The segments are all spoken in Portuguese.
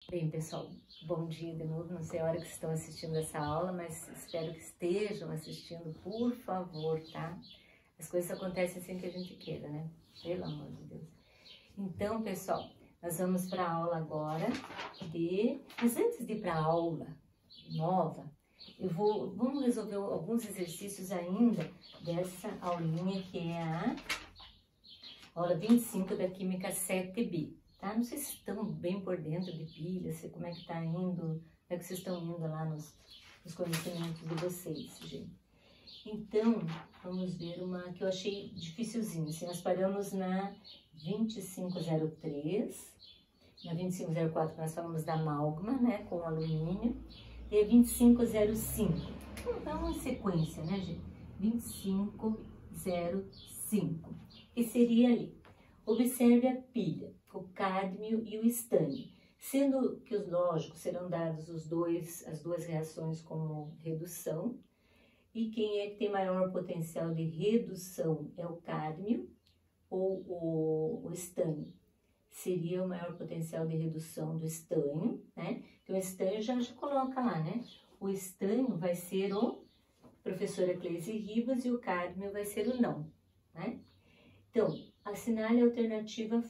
Bem, pessoal, bom dia de novo. Não sei a hora que vocês estão assistindo essa aula, mas espero que estejam assistindo, por favor, tá? As coisas acontecem assim que a gente queira, né? Pelo amor de Deus. Então, pessoal, nós vamos para a aula agora Mas antes de ir para a aula nova, vamos resolver alguns exercícios ainda dessa aulinha que é a aula 25 da Química 7B, tá? Não sei se estão bem por dentro de pilha, sei como é que tá indo, como é que vocês estão indo lá nos conhecimentos de vocês, gente. Então, vamos ver uma que eu achei dificilzinha, assim, nós paramos na 2503, na 2504 nós falamos da amálgama, né, com alumínio, e a 2505, então dá uma sequência, né, gente, 2505, que seria ali, observe a pilha, o cádmio e o estânio, sendo que os lógicos serão dados as duas reações como redução, e quem é que tem maior potencial de redução é o cádmio ou o estânio? Seria o maior potencial de redução do estânio, né? Então, o estânio já coloca lá, né? O estânio vai ser o professora Cleise Ribas e o cádmio vai ser o não, né? Então, assinale a alternativa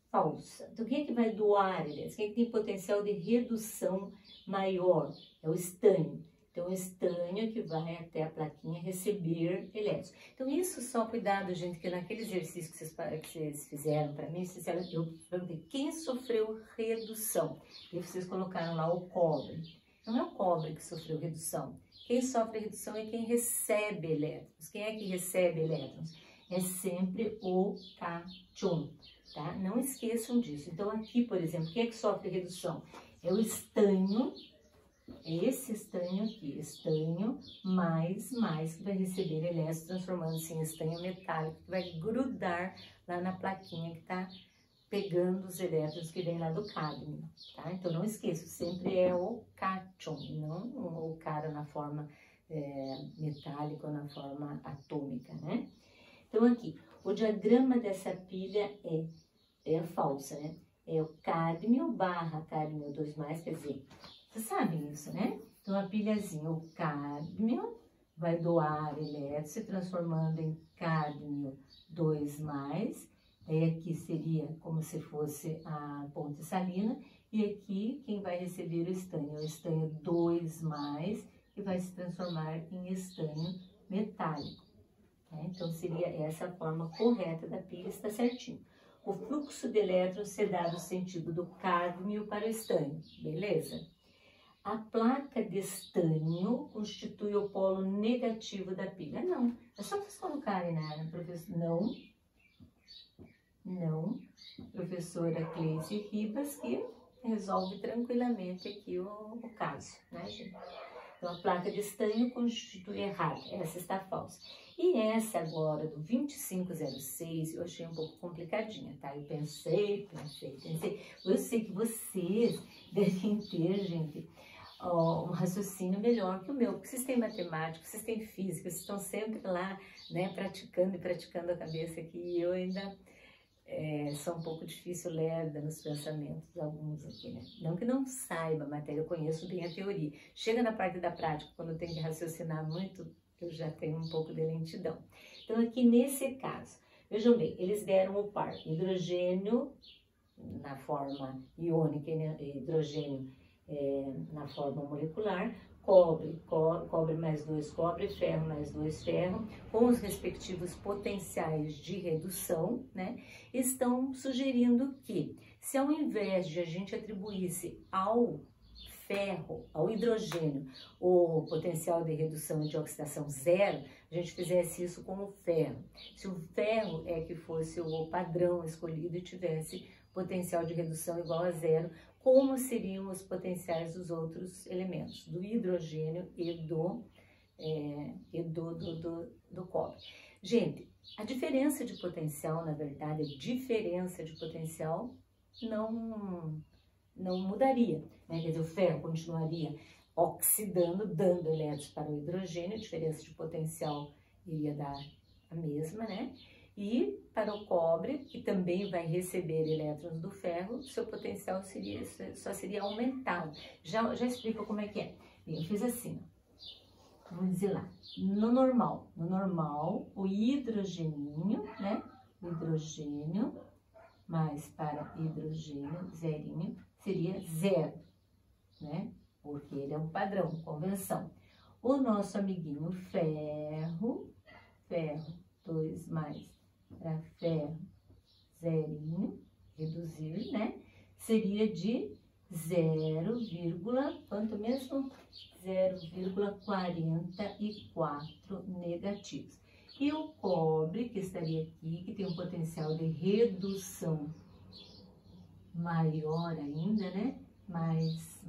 falsa. Então, quem é que vai doar elétrons? Quem é que tem potencial de redução maior? É o estânio. Então, o estânio é que vai até a plaquinha receber elétrons. Então, isso só cuidado, gente, que naquele exercício que vocês fizeram para mim, eu perguntei quem sofreu redução. E vocês colocaram lá o cobre. Não é o cobre que sofreu redução. Quem sofre redução é quem recebe elétrons. Quem é que recebe elétrons? É sempre o cátion, tá? Não esqueçam disso. Então, aqui, por exemplo, quem é que sofre redução? É o estânio. Esse estânio aqui, estânio mais, que vai receber elétrons, transformando-se em estânio metálico, que vai grudar lá na plaquinha que está pegando os elétrons que vem lá do cádmio, tá? Então, não esqueça, sempre é o cátion, não o cara na forma metálica ou na forma atômica, né? Então, aqui, o diagrama dessa pilha é a falsa, né? É o cádmio barra cádmio 2+, quer dizer, vocês sabem isso, né? Então, a pilhazinha, o cádmio vai doar elétrons, se transformando em cádmio 2+, aí aqui seria como se fosse a ponte salina, e aqui quem vai receber o estânio 2+, que vai se transformar em estânio metálico. Tá? Então, seria essa a forma correta da pilha, está certinho. O fluxo de elétrons ser dado no sentido do cádmio para o estânio, beleza? A placa de estânio constitui o polo negativo da pilha. Não, é só vocês colocarem na professora. Não, professora Cleise Ribas, que resolve tranquilamente aqui o caso, né, gente? Então, a placa de estânio constitui errado, essa está falsa. E essa agora, do 2506, eu achei um pouco complicadinha, tá? Eu pensei. Eu sei que vocês devem ter, gente, um raciocínio melhor que o meu, porque vocês têm matemática, vocês têm física, vocês estão sempre lá, né, praticando a cabeça aqui, e eu ainda sou um pouco difícil lerda nos pensamentos, alguns aqui, né? Não que não saiba a matéria, eu conheço bem a teoria. Chega na parte da prática, quando eu tenho que raciocinar muito, eu já tenho um pouco de lentidão. Então, aqui nesse caso, vejam bem, eles deram o par hidrogênio na forma iônica e hidrogênio na forma molecular, cobre mais 2 cobre, ferro mais 2 ferro, com os respectivos potenciais de redução, né? Estão sugerindo que, se ao invés de a gente atribuísse ao ferro, ao hidrogênio, o potencial de redução e de oxidação 0, a gente fizesse isso com o ferro. Se o ferro é que fosse o padrão escolhido e tivesse potencial de redução igual a 0, como seriam os potenciais dos outros elementos, do hidrogênio e do cobre. Gente, a diferença de potencial, na verdade, a diferença de potencial não mudaria, né? Quer dizer, o ferro continuaria oxidando, dando elétrons para o hidrogênio, a diferença de potencial iria dar a mesma, né? E para o cobre, que também vai receber elétrons do ferro, seu potencial só seria aumentado. Já explico como é que é. Bem, eu fiz assim, ó. Vamos dizer lá. No normal, o hidrogeninho, né? O hidrogênio mais para hidrogênio, zerinho, seria 0, né? Porque ele é um padrão, convenção. O nosso amiguinho ferro, 2 mais para ferro, zerinho, reduzir, né? Seria de 0, quanto mesmo? 0,44 negativos. E o cobre, que estaria aqui, que tem um potencial de redução maior ainda, né? Mais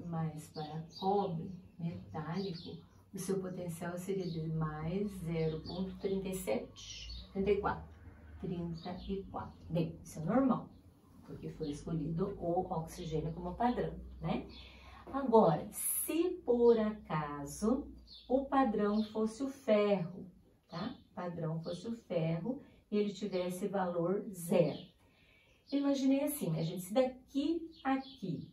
para cobre metálico, o seu potencial seria de mais 0,34. Bem, isso é normal, porque foi escolhido o oxigênio como padrão, né? Agora, se por acaso o padrão fosse o ferro, tá? Padrão fosse o ferro e ele tivesse valor 0. Imaginei assim, a gente, se daqui a aqui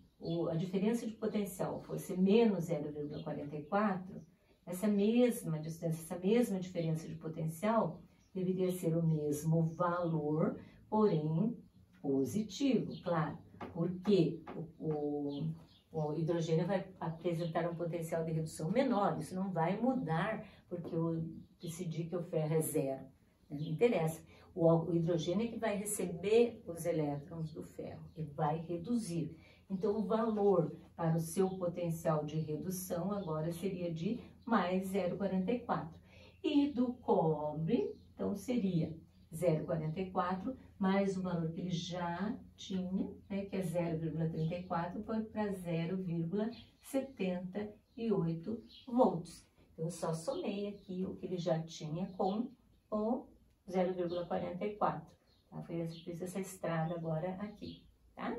a diferença de potencial fosse menos 0,44, essa mesma distância, essa mesma diferença de potencial deveria ser o mesmo valor, porém positivo, claro, porque o hidrogênio vai apresentar um potencial de redução menor, isso não vai mudar porque eu decidi que o ferro é 0, não interessa. O hidrogênio é que vai receber os elétrons do ferro e vai reduzir. Então, o valor para o seu potencial de redução agora seria de mais 0,44. E do cobre, então, seria 0,44 mais o valor que ele já tinha, né, que é 0,34, foi para 0,78 volts. Eu só somei aqui o que ele já tinha com o 0,44. Tá? Fiz essa estrada agora aqui, tá?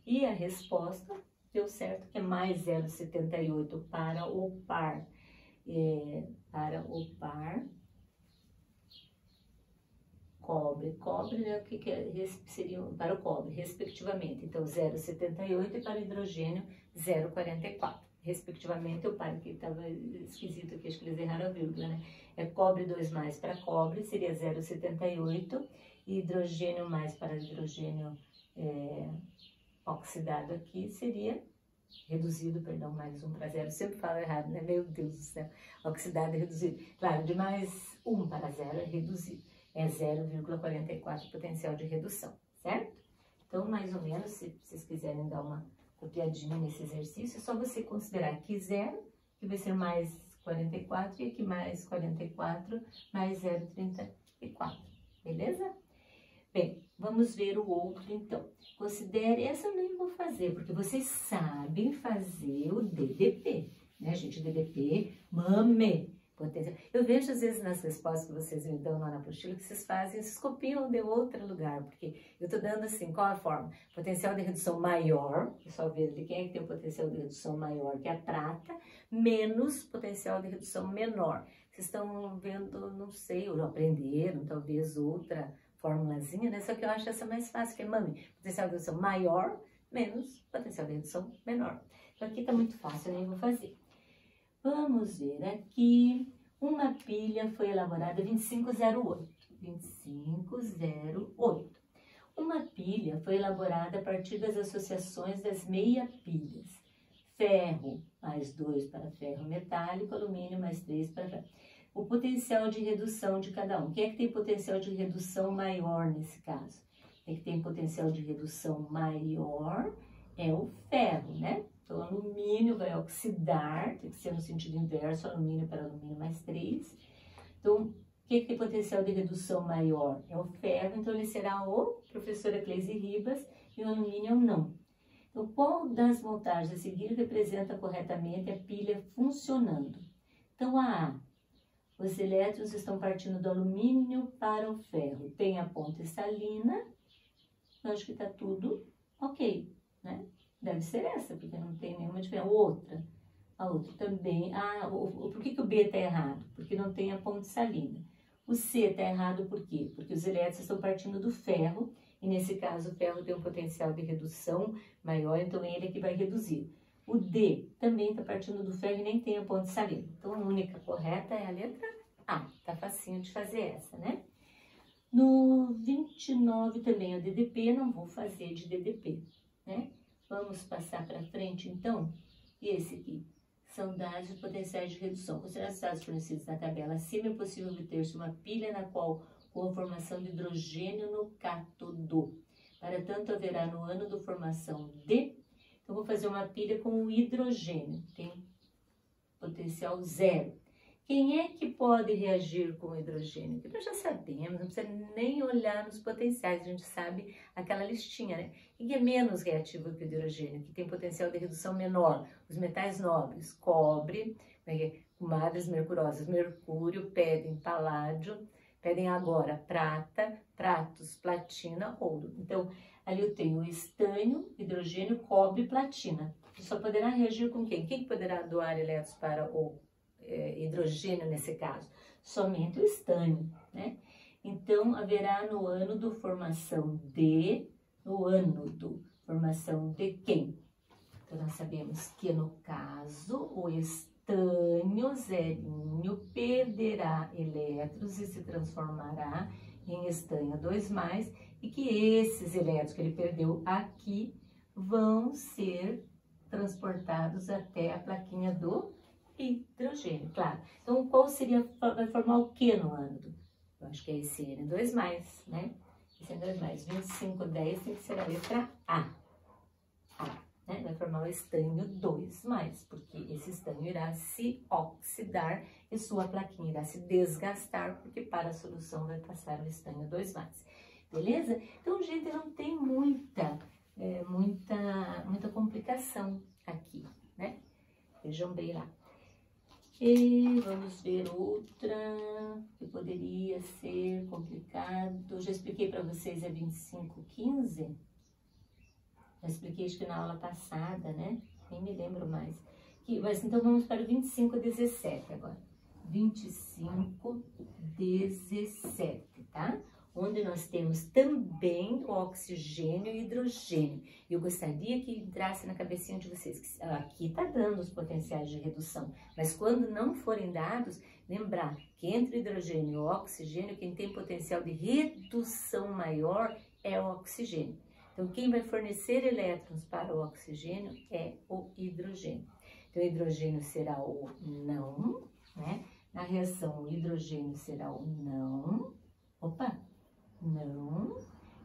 E a resposta deu certo, que é mais 0,78 para o par. Cobre, né, o que seria para o cobre, respectivamente. Então, 0,78 e para o hidrogênio, 0,44. Respectivamente, o par que estava esquisito aqui, acho que eles erraram a vírgula, né? É cobre 2 mais para cobre, seria 0,78. E hidrogênio mais para hidrogênio oxidado aqui, seria reduzido, perdão, mais 1 para 0. Sempre falo errado, né? Meu Deus do céu. Oxidado é reduzido. Claro, de mais 1 para 0 é reduzido. É 0,44 potencial de redução, certo? Então, mais ou menos, se vocês quiserem dar uma copiadinha nesse exercício, é só você considerar aqui 0, que vai ser mais 44, e aqui mais 44, mais 0,34, beleza? Bem, vamos ver o outro, então. Considere, essa eu nem vou fazer, porque vocês sabem fazer o DDP, né, gente? O DDP, potencial. Eu vejo, às vezes, nas respostas que vocês me dão lá na apostila, que vocês fazem, vocês copiam de outro lugar, porque eu tô dando assim, qual a forma? Potencial de redução maior, só ver ali quem é que tem o potencial de redução maior, que é a prata, menos potencial de redução menor. Vocês estão vendo, não sei, ou aprenderam, talvez, outra formulazinha, né? Só que eu acho essa mais fácil, que é potencial de redução maior, menos potencial de redução menor. Então, aqui tá muito fácil, eu nem vou fazer. Vamos ver aqui, uma pilha foi elaborada 2508. Uma pilha foi elaborada a partir das associações das meia pilhas. Ferro mais 2 para ferro metálico, alumínio mais 3 para ferro. O potencial de redução de cada um. Quem é que tem potencial de redução maior nesse caso? Quem é que tem potencial de redução maior é o ferro, né? Então, o alumínio vai oxidar, tem que ser no sentido inverso, alumínio para alumínio mais 3. Então, quem tem potencial de redução maior é o ferro, então ele será o professora Cleise Ribas, e o alumínio não. Então, qual das montagens a seguir representa corretamente a pilha funcionando? Então, a A, os elétrons estão partindo do alumínio para o ferro. Tem a ponte salina, eu acho que está tudo ok, né? Deve ser essa, porque não tem nenhuma diferença. A outra também. Por que o B está errado? Porque não tem a ponte salina. O C está errado por quê? Porque os elétrons estão partindo do ferro, e nesse caso o ferro tem um potencial de redução maior, então ele é que vai reduzir. O D também está partindo do ferro e nem tem a ponte salina. Então a única correta é a letra A. Tá facinho de fazer essa, né? No 29 também é o DDP, não vou fazer de DDP, né? Vamos passar para frente então. E esse aqui são dados de potenciais de redução. Considerando os dados fornecidos na tabela acima, é possível obter-se uma pilha na qual com a formação de hidrogênio no cátodo. Para tanto, haverá no ânodo formação de... Então, vou fazer uma pilha com o hidrogênio. Tem potencial 0. Quem é que pode reagir com o hidrogênio? Que nós já sabemos, não precisa nem olhar nos potenciais, a gente sabe aquela listinha, né? E que é menos reativo que o hidrogênio, que tem potencial de redução menor. Os metais nobres, cobre, comadres mercurosas, mercúrio, pedem paládio, pedem agora prata, pratos, platina, ouro. Então, ali eu tenho estânio, hidrogênio, cobre e platina. Só poderá reagir com quem? Quem poderá doar elétrons para o hidrogênio nesse caso? Somente o estânio, né? Então, haverá no ânodo formação de... No ânodo, formação de quem? Então, nós sabemos que no caso, o estânio zerinho perderá elétrons e se transformará em estânio 2+, e que esses elétrons que ele perdeu aqui vão ser transportados até a plaquinha do hidrogênio, claro. Então, qual seria, vai formar o que no ânodo? Eu acho que é esse N2+, né? Esse N2+, 2510 tem que ser a letra A. Né? Vai formar o estânio 2+, porque esse estânio irá se oxidar e sua plaquinha irá se desgastar, porque para a solução vai passar o estânio 2+. Beleza? Então, gente, não tem muita complicação aqui, né? Vejam bem lá. E vamos ver outra que poderia ser complicado. Já expliquei para vocês a 2515. Já expliquei, acho que na aula passada, né? Nem me lembro mais. Mas então vamos para o 2517 agora. 2517, tá? Onde nós temos também o oxigênio e o hidrogênio. Eu gostaria que entrasse na cabecinha de vocês, que aqui está dando os potenciais de redução, mas quando não forem dados, lembrar que entre o hidrogênio e o oxigênio, quem tem potencial de redução maior é o oxigênio. Então, quem vai fornecer elétrons para o oxigênio é o hidrogênio. Então, o hidrogênio será o não, né? Na reação, o hidrogênio será o não. Opa! Não,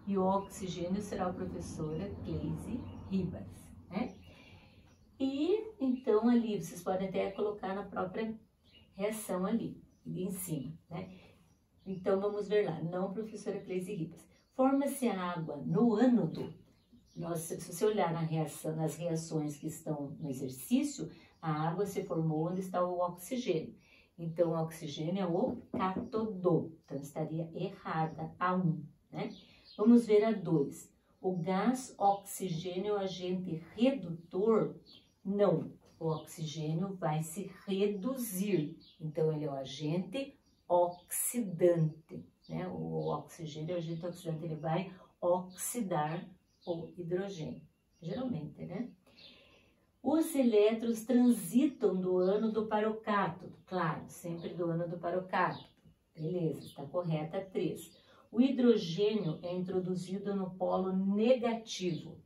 e o oxigênio será a professora Cleise Ribas, né? E então ali, vocês podem até colocar na própria reação ali em cima, né? Então vamos ver lá, não, professora Cleise Ribas. Forma-se a água no ânodo. Se você olhar na reação, nas reações que estão no exercício, a água se formou onde está o oxigênio. Então, o oxigênio é o cátodo. Então, estaria errada a 1, né? Vamos ver a 2. O gás oxigênio é o agente redutor? Não. O oxigênio vai se reduzir. Então, ele é o agente oxidante, né? O oxigênio é o agente oxidante. Ele vai oxidar o hidrogênio. Geralmente, né? Os elétrons transitam do ânodo para o cátodo. Claro, sempre do ânodo para o cátodo. Beleza, está correta a 3. O hidrogênio é introduzido no polo negativo.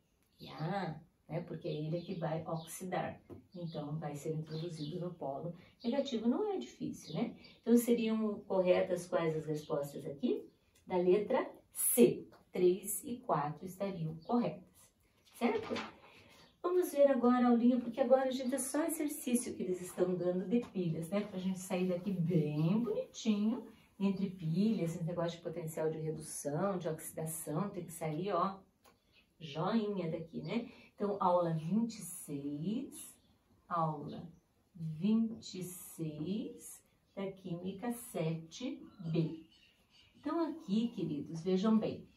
Né, porque é ele que vai oxidar. Então, vai ser introduzido no polo negativo. Não é difícil, né? Então, seriam corretas quais as respostas aqui? Da letra C. 3 e 4 estariam corretas. Certo? Vamos ver agora a aulinha, porque agora, gente, é só exercício que eles estão dando de pilhas, né? Pra gente sair daqui bem bonitinho, entre pilhas, esse negócio de potencial de redução, de oxidação, tem que sair, ó, joinha daqui, né? Então, aula 26 da Química 7B. Então, aqui, queridos, vejam bem.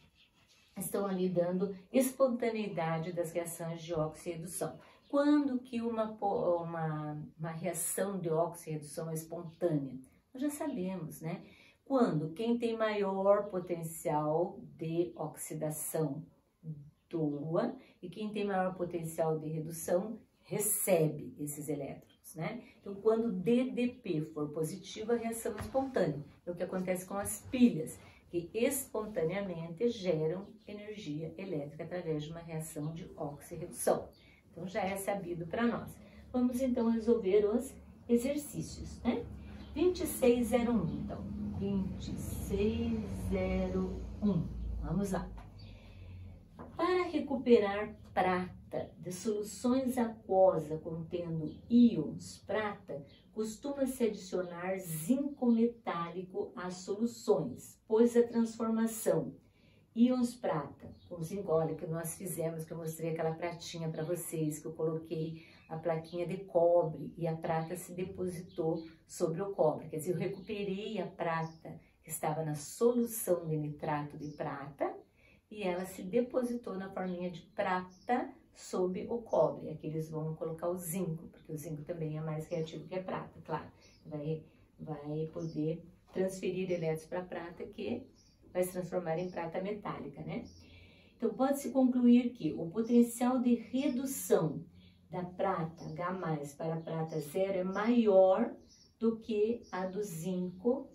Estão ali dando espontaneidade das reações de oxirredução. Quando que uma reação de oxirredução é espontânea? Nós já sabemos, né? Quando quem tem maior potencial de oxidação doa e quem tem maior potencial de redução recebe esses elétrons, né? Então, quando DDP for positivo, a reação é espontânea. É o que acontece com as pilhas, que espontaneamente geram energia elétrica através de uma reação de oxirredução. Então, já é sabido para nós. Vamos, então, resolver os exercícios, né? 2601, então. 2601. Vamos lá. Para recuperar prata de soluções aquosa contendo íons prata, costuma-se adicionar zinco metálico às soluções, pois a transformação íons prata com zinco, olha, que nós fizemos, que eu mostrei aquela pratinha para vocês, que eu coloquei a plaquinha de cobre e a prata se depositou sobre o cobre. Quer dizer, eu recuperei a prata que estava na solução de nitrato de prata e ela se depositou na forminha de prata sob o cobre. Aqui eles vão colocar o zinco, porque o zinco também é mais reativo que a prata, claro. Vai poder transferir elétrons para a prata, que vai se transformar em prata metálica, né? Então, pode-se concluir que o potencial de redução da prata H+, para a prata 0 é maior do que a do zinco.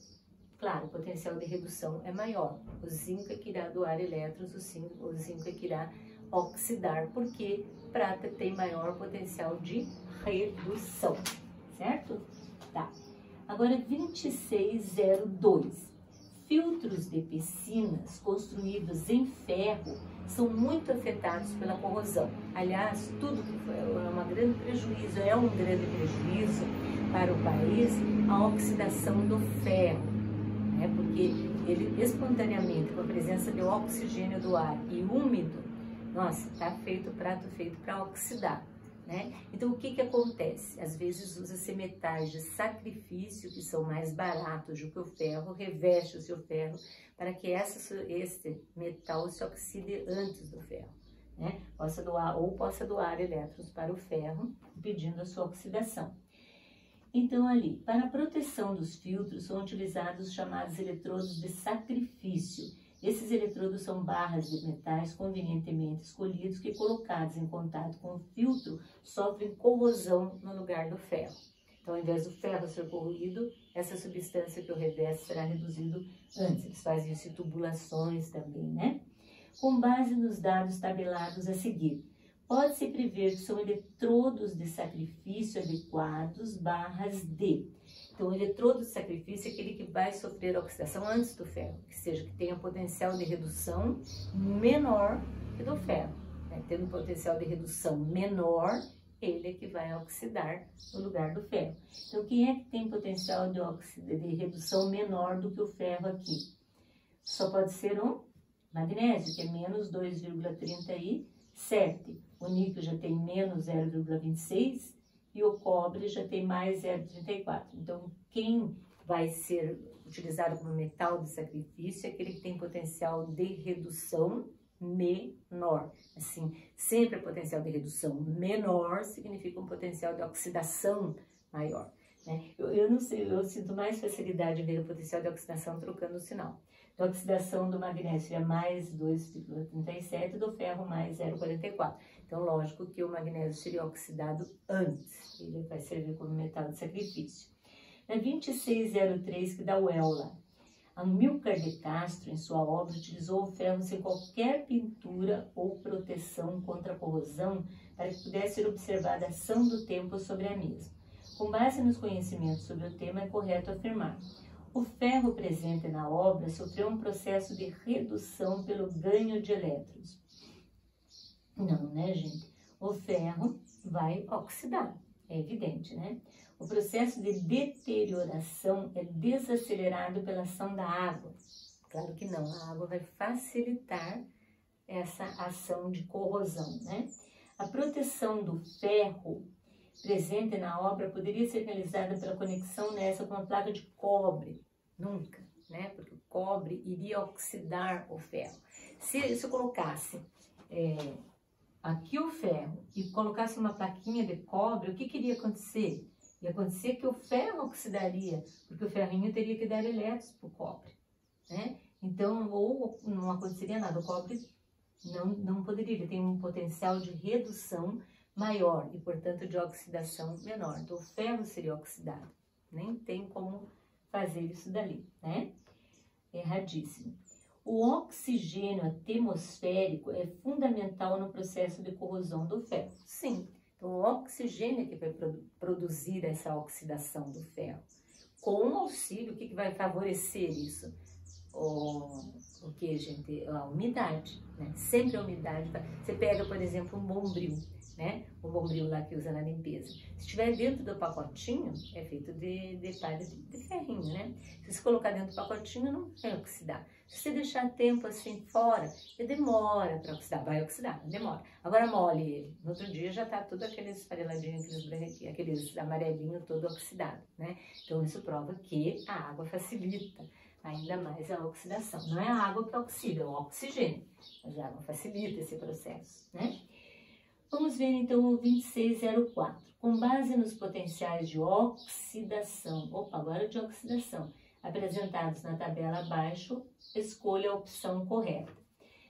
Claro, o potencial de redução é maior. O zinco é que irá doar elétrons, o zinco é que irá oxidar, porque prata tem maior potencial de redução, certo? Tá. Agora, 2602. Filtros de piscinas construídos em ferro são muito afetados pela corrosão. Aliás, tudo que é um grande prejuízo para o país a oxidação do ferro, né? Porque ele espontaneamente, com a presença de oxigênio do ar e úmido, nossa, está feito o prato feito para oxidar, né? Então, o que acontece? Às vezes usa-se metais de sacrifício, que são mais baratos do que o ferro, reveste-se o ferro para que esse metal se oxide antes do ferro, né? Possa doar elétrons para o ferro, impedindo a sua oxidação. Então, ali, para a proteção dos filtros, são utilizados os chamados eletrodos de sacrifício. Esses eletrodos são barras de metais convenientemente escolhidos que, colocados em contato com o filtro, sofrem corrosão no lugar do ferro. Então, ao invés do ferro ser corroído, essa substância que o reveste será reduzido antes. Eles fazem isso em tubulações também, né? Com base nos dados tabelados a seguir, pode-se prever que são eletrodos de sacrifício adequados, barras D. Então, o eletrodo de sacrifício é aquele que vai sofrer oxidação antes do ferro, que tenha potencial de redução menor que do ferro, né? Tendo potencial de redução menor, ele é que vai oxidar no lugar do ferro. Então, quem é que tem potencial de redução menor do que o ferro aqui? Só pode ser um magnésio, que é menos 2,37. O níquel já tem menos 0,26 e o cobre já tem mais 0,34. Então, quem vai ser utilizado como metal de sacrifício é aquele que tem potencial de redução menor. Assim, sempre potencial de redução menor significa um potencial de oxidação maior, né? Eu não sei, eu sinto mais facilidade em ver o potencial de oxidação trocando o sinal. A oxidação do magnésio é mais 2,37 e do ferro mais 0,44. Então, lógico que o magnésio seria oxidado antes. Ele vai servir como metal de sacrifício. Na 2603, que dá o Euler, Amilcar de Castro, em sua obra, utilizou o ferro sem qualquer pintura ou proteção contra a corrosão para que pudesse ser observada a ação do tempo sobre a mesma. Com base nos conhecimentos sobre o tema, é correto afirmar: o ferro presente na obra sofreu um processo de redução pelo ganho de elétrons. Não, né, gente? O ferro vai oxidar, é evidente, né? O processo de deterioração é desacelerado pela ação da água. Claro que não, a água vai facilitar essa ação de corrosão, né? A proteção do ferro presente na obra poderia ser realizada pela conexão nessa com a placa de cobre. Nunca, né? Porque o cobre iria oxidar o ferro. Se eu colocasse aqui o ferro e colocasse uma plaquinha de cobre, o que iria acontecer? Ia acontecer que o ferro oxidaria, porque o ferrinho teria que dar elétrons para o cobre, né? Então, ou não aconteceria nada, o cobre não poderia, ele tem um potencial de redução maior e, portanto, de oxidação menor. Então, o ferro seria oxidado, nem tem como fazer isso dali, né? Erradíssimo. O oxigênio atmosférico é fundamental no processo de corrosão do ferro. Sim, então o oxigênio é que vai produzir essa oxidação do ferro. Com o auxílio, o que vai favorecer isso? O que, gente? A umidade, né? Sempre a umidade. Você pega, por exemplo, um bombril, né? O bombril lá que usa na limpeza. Se estiver dentro do pacotinho, é feito de palha de ferrinho, né? Se você colocar dentro do pacotinho, não vai oxidar. Se você deixar tempo assim fora, ele demora para oxidar. Vai oxidar, demora. Agora mole ele. No outro dia já tá tudo aqueles esfareladinhos, aqueles amarelinhos todo oxidado, né? Então isso prova que a água facilita ainda mais a oxidação. Não é a água que oxida, é o oxigênio. Mas a água facilita esse processo, né? Vamos ver então o 2604. Com base nos potenciais de oxidação, agora de oxidação, apresentados na tabela abaixo, escolha a opção correta.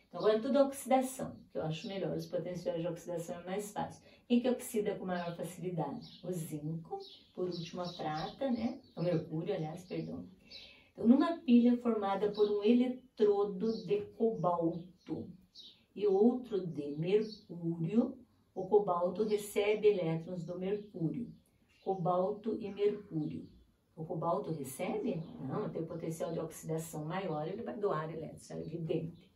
Então, agora tudo oxidação, que eu acho melhor, os potenciais de oxidação é mais fácil. Quem que oxida com maior facilidade? O zinco, por último a prata, né? O mercúrio, aliás, perdão. Então, numa pilha formada por um eletrodo de cobalto e outro de mercúrio, o cobalto recebe elétrons do mercúrio. Cobalto e mercúrio. O cobalto recebe? Não, tem potencial de oxidação maior, ele vai doar elétrons, é evidente.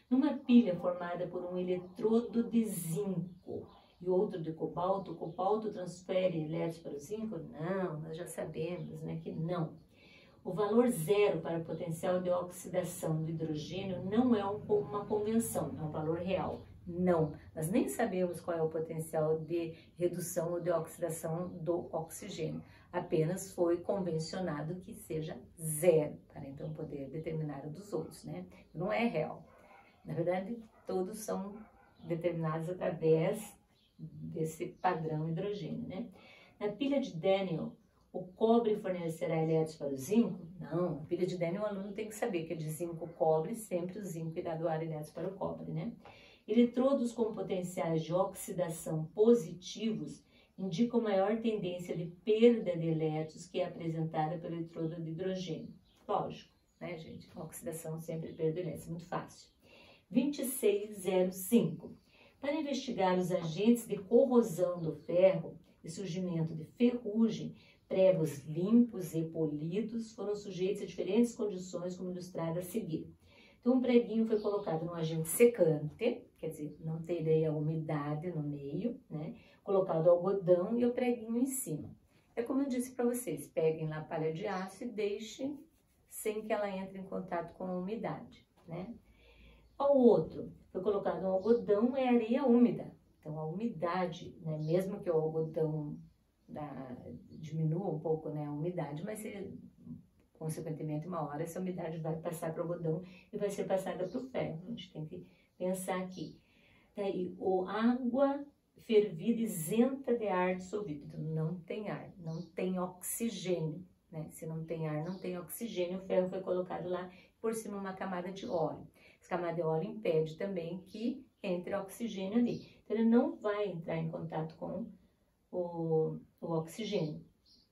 Numa pilha formada por um eletrodo de zinco e outro de cobalto, o cobalto transfere elétrons para o zinco? Não, nós já sabemos, né, que não. O valor zero para o potencial de oxidação do hidrogênio não é uma convenção, é um valor real. Não, nós nem sabemos qual é o potencial de redução ou de oxidação do oxigênio. Apenas foi convencionado que seja zero, para então poder determinar o dos outros, né? Não é real. Na verdade, todos são determinados através desse padrão hidrogênio, né? Na pilha de Daniel, o cobre fornecerá elétrons para o zinco? Não, a pilha de Daniel o aluno tem que saber que é de zinco cobre, sempre o zinco irá doar elétrons para o cobre, né? Eletrodos com potenciais de oxidação positivos indicam maior tendência de perda de elétrons que é apresentada pelo eletrodo de hidrogênio. Lógico, né, gente? A oxidação sempre perde elétrons, muito fácil. 2605. Para investigar os agentes de corrosão do ferro e surgimento de ferrugem, pregos limpos e polidos foram sujeitos a diferentes condições, como ilustrado a seguir. Então, um preguinho foi colocado num agente secante, quer dizer, não teria umidade no meio, né? Colocado algodão e o preguinho em cima. É como eu disse para vocês, peguem lá a palha de aço e deixem sem que ela entre em contato com a umidade, né? Ao outro, foi colocado um algodão e areia úmida. Então, a umidade, né? Mesmo que o algodão diminua um pouco, né, a umidade, mas consequentemente, uma hora essa umidade vai passar para o algodão e vai ser passada para o ferro. A gente tem que pensar aqui. Daí, água fervida isenta de ar dissolvido. Então, não tem ar, não tem oxigênio, né? Se não tem ar, não tem oxigênio. O ferro foi colocado lá por cima uma camada de óleo. Essa camada de óleo impede também que entre oxigênio ali. Então, ele não vai entrar em contato com o oxigênio,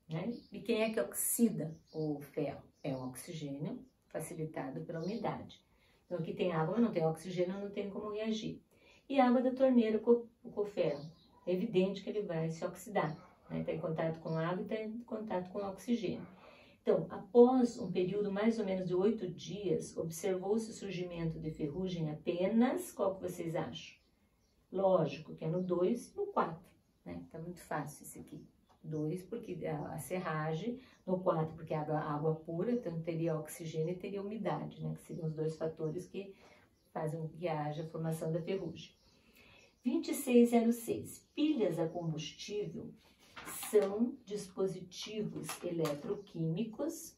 né? E quem é que oxida o ferro? É o oxigênio facilitado pela umidade. Então, aqui tem água, mas não tem oxigênio, não tem como reagir. E a água da torneira com o ferro. É evidente que ele vai se oxidar, né? Está em contato com a água e está em contato com o oxigênio. Então, após um período mais ou menos de 8 dias, observou-se o surgimento de ferrugem apenas, qual que vocês acham? Lógico que é no 2 e no 4, né? Tá muito fácil esse aqui. 2 porque a serragem, no 4 porque a água pura, então teria oxigênio e teria umidade, né? Que seriam os dois fatores que fazem com que haja a formação da ferrugem. 2606. Pilhas a combustível são dispositivos eletroquímicos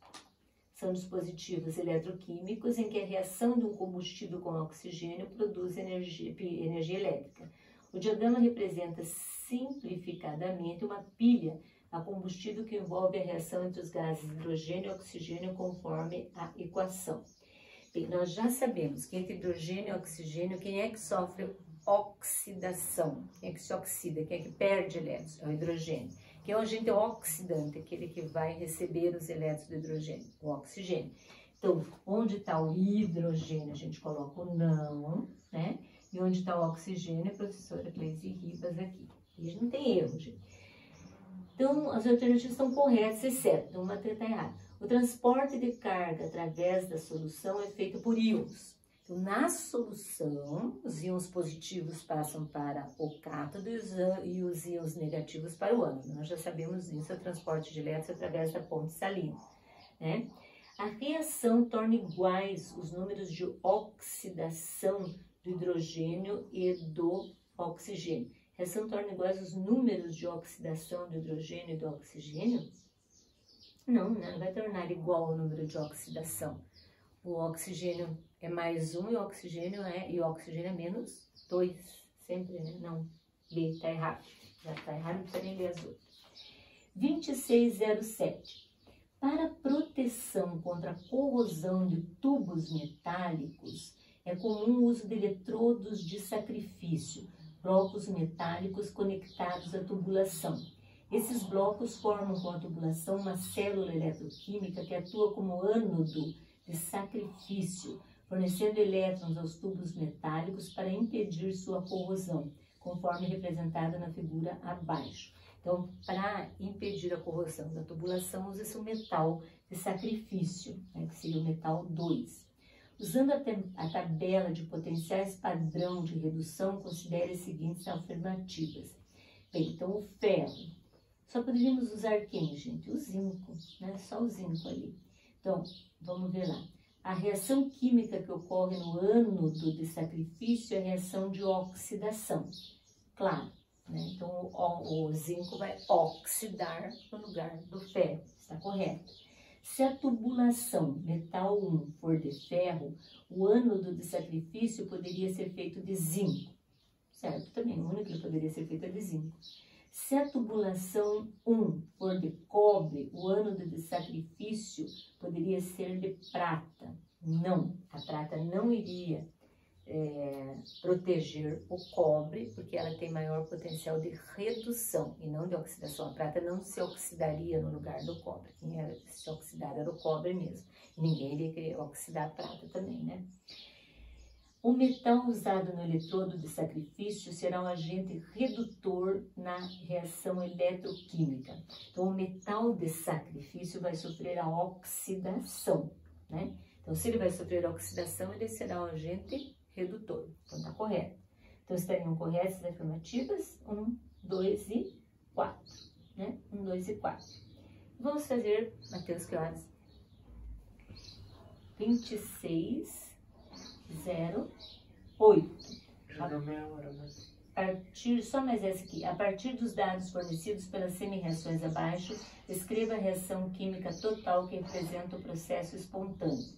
em que a reação de um combustível com oxigênio produz energia elétrica. O diagrama representa simplificadamente uma pilha a combustível que envolve a reação entre os gases hidrogênio e oxigênio conforme a equação. Bem, nós já sabemos que entre hidrogênio e oxigênio, quem é que sofre oxidação? Quem é que se oxida? Quem é que perde elétrons? É o hidrogênio. Que é o agente oxidante, aquele que vai receber os elétrons do hidrogênio, o oxigênio. Então, onde está o hidrogênio, a gente coloca o não, né? E onde está o oxigênio, a professora Cleise Ribas aqui. E não tem erro, gente. Então, as alternativas estão corretas, exceto uma está errada. O transporte de carga através da solução é feito por íons. Então, na solução, os íons positivos passam para o cátodo e os íons negativos para o ânodo. Nós já sabemos isso, é o transporte de elétrons através da ponte salina, né? A reação torna iguais os números de oxidação do hidrogênio e do oxigênio. A reação torna iguais os números de oxidação do hidrogênio e do oxigênio? Não vai tornar igual o número de oxidação. O oxigênio é mais 1 e o oxigênio é menos 2. Sempre, né? Não. B, está errado. Já está errado, não precisa nem ler as outras. 2607. Para proteção contra a corrosão de tubos metálicos, é comum o uso de eletrodos de sacrifício, blocos metálicos conectados à tubulação. Esses blocos formam com a tubulação uma célula eletroquímica que atua como ânodo de sacrifício, fornecendo elétrons aos tubos metálicos para impedir sua corrosão, conforme representado na figura abaixo. Então, para impedir a corrosão da tubulação, usa-se o metal de sacrifício, né, que seria o metal 2. Usando a tabela de potenciais padrão de redução, considere as seguintes alternativas. Bem, então, o ferro. Só poderíamos usar quem, gente? O zinco, né? Só o zinco ali. Então, vamos ver lá. A reação química que ocorre no ânodo de sacrifício é a reação de oxidação. Claro, né? Então, o zinco vai oxidar no lugar do ferro. Está correto. Se a tubulação metal 1 for de ferro, o ânodo de sacrifício poderia ser feito de zinco. Certo? Também, o único que poderia ser feito é de zinco. Se a tubulação 1 for de cobre, o ânodo de sacrifício poderia ser de prata. Não, a prata não iria proteger o cobre, porque ela tem maior potencial de redução e não de oxidação. A prata não se oxidaria no lugar do cobre. Quem ia se oxidar era o cobre mesmo. E ninguém iria querer oxidar a prata também, né? O metal usado no eletrodo de sacrifício será um agente redutor na reação eletroquímica. Então, o metal de sacrifício vai sofrer a oxidação, né? Então, se ele vai sofrer a oxidação, ele será um agente redutor. Então, está correto. Então, estariam corretas as afirmativas 1, 2 e 4, né? 1, 2 e 4. Vamos fazer, Mateus, que horas? 2608. Já deu meia hora, mas... Só mais essa aqui. A partir dos dados fornecidos pelas semi-reações abaixo, escreva a reação química total que representa o processo espontâneo.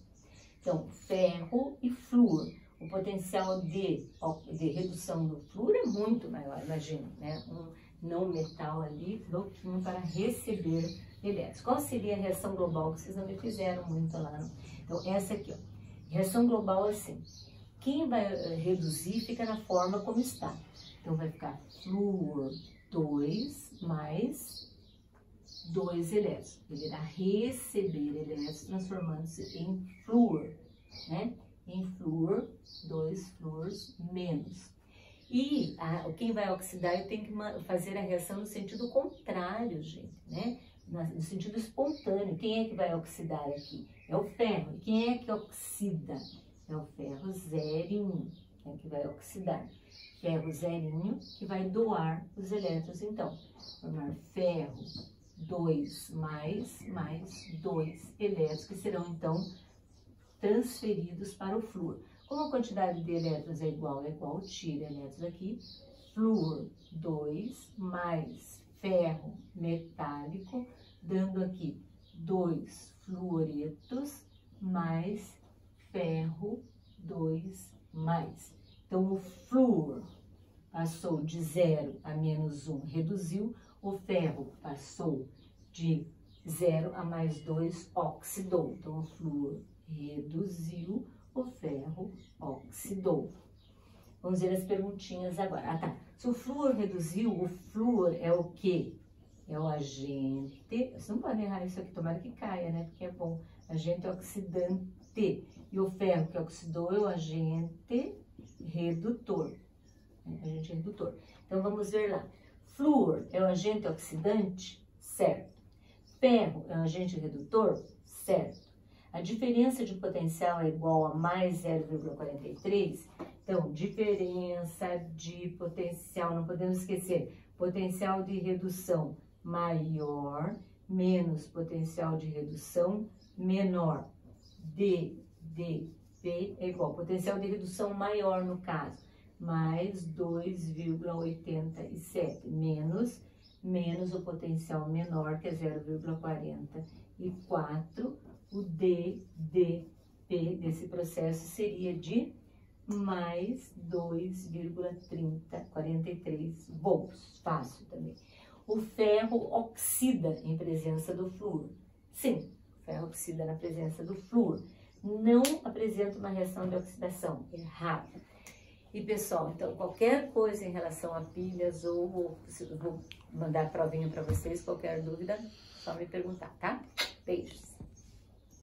Então, ferro e flúor. O potencial de redução do flúor é muito maior, imagina, né? Um não metal ali, louquinho para receber elétrons. Qual seria a reação global que vocês não me fizeram muito lá, não? Então, essa aqui, ó. Reação global assim. Quem vai reduzir fica na forma como está. Então, vai ficar flúor 2 mais 2 elétrons. Ele irá receber elétrons transformando-se em flúor, né? Em flúor, 2 flúors menos. E quem vai oxidar tem que fazer a reação no sentido contrário, gente, né? No sentido espontâneo. Quem é que vai oxidar aqui? É o ferro. E quem é que oxida? É o ferro zerinho, é que vai oxidar. Ferro zerinho que vai doar os elétrons, então. Formar ferro 2 mais 2 elétrons, que serão, então, transferidos para o flúor. Como a quantidade de elétrons é igual, tira elétrons aqui. Flúor 2 mais ferro metálico, dando aqui 2 fluoretos mais ferro 2 mais. Então, o flúor passou de 0 a -1, reduziu. O ferro passou de 0 a mais 2, oxidou. Então, o flúor reduziu, o ferro oxidou. Vamos ver as perguntinhas agora. Ah, tá. Se o flúor reduziu, o flúor é o quê? É o agente... Você não pode errar isso aqui, tomara que caia, né? Porque é bom. Agente oxidante. E o ferro que oxidou é o agente redutor. Agente redutor. Então, vamos ver lá. Flúor é o agente oxidante? Certo. Ferro é um agente redutor? Certo. A diferença de potencial é igual a mais 0,43? Então, diferença de potencial, não podemos esquecer, potencial de redução maior menos potencial de redução menor. DP é igual, potencial de redução maior no caso, mais 2,87, menos o potencial menor, que é 0,44, o DDP desse processo seria de mais 2,43 volts, fácil também. O ferro oxida em presença do flúor. Sim, o ferro oxida na presença do flúor. Não apresenta uma reação de oxidação, errado. E pessoal, então qualquer coisa em relação a pilhas ou eu vou mandar a provinha para vocês, qualquer dúvida, só me perguntar, tá? Beijos!